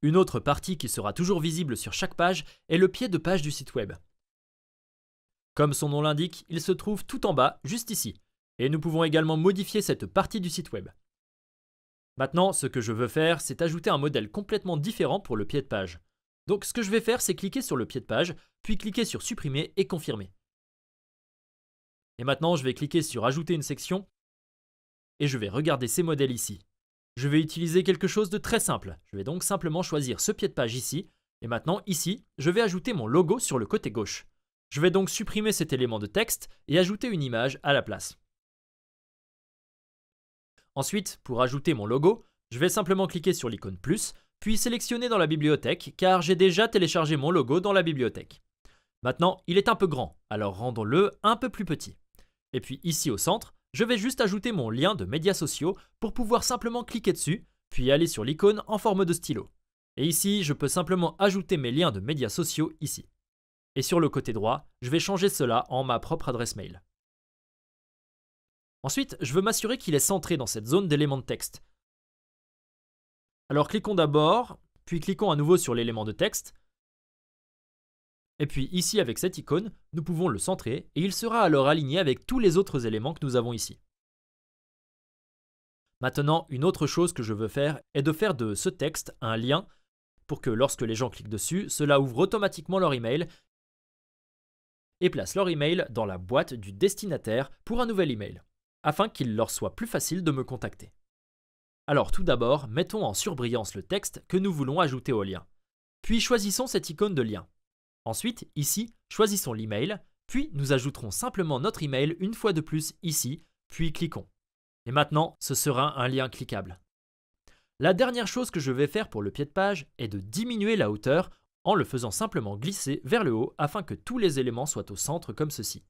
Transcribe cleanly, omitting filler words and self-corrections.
Une autre partie qui sera toujours visible sur chaque page est le pied de page du site web. Comme son nom l'indique, il se trouve tout en bas, juste ici. Et nous pouvons également modifier cette partie du site web. Maintenant, ce que je veux faire, c'est ajouter un modèle complètement différent pour le pied de page. Donc ce que je vais faire, c'est cliquer sur le pied de page, puis cliquer sur supprimer et confirmer. Et maintenant, je vais cliquer sur ajouter une section et je vais regarder ces modèles ici. Je vais utiliser quelque chose de très simple. Je vais donc simplement choisir ce pied de page ici. Et maintenant, ici, je vais ajouter mon logo sur le côté gauche. Je vais donc supprimer cet élément de texte et ajouter une image à la place. Ensuite, pour ajouter mon logo, je vais simplement cliquer sur l'icône plus, puis sélectionner dans la bibliothèque, car j'ai déjà téléchargé mon logo dans la bibliothèque. Maintenant, il est un peu grand, alors rendons-le un peu plus petit. Et puis ici au centre, je vais juste ajouter mon lien de médias sociaux pour pouvoir simplement cliquer dessus, puis aller sur l'icône en forme de stylo. Et ici, je peux simplement ajouter mes liens de médias sociaux ici. Et sur le côté droit, je vais changer cela en ma propre adresse mail. Ensuite, je veux m'assurer qu'il est centré dans cette zone d'éléments de texte. Alors cliquons d'abord, puis cliquons à nouveau sur l'élément de texte. Et puis ici avec cette icône, nous pouvons le centrer et il sera alors aligné avec tous les autres éléments que nous avons ici. Maintenant, une autre chose que je veux faire est de faire de ce texte un lien pour que lorsque les gens cliquent dessus, cela ouvre automatiquement leur email et place leur email dans la boîte du destinataire pour un nouvel email, afin qu'il leur soit plus facile de me contacter. Alors tout d'abord, mettons en surbrillance le texte que nous voulons ajouter au lien. Puis choisissons cette icône de lien. Ensuite, ici, choisissons l'email, puis nous ajouterons simplement notre email une fois de plus ici, puis cliquons. Et maintenant, ce sera un lien cliquable. La dernière chose que je vais faire pour le pied de page est de diminuer la hauteur en le faisant simplement glisser vers le haut afin que tous les éléments soient au centre comme ceci.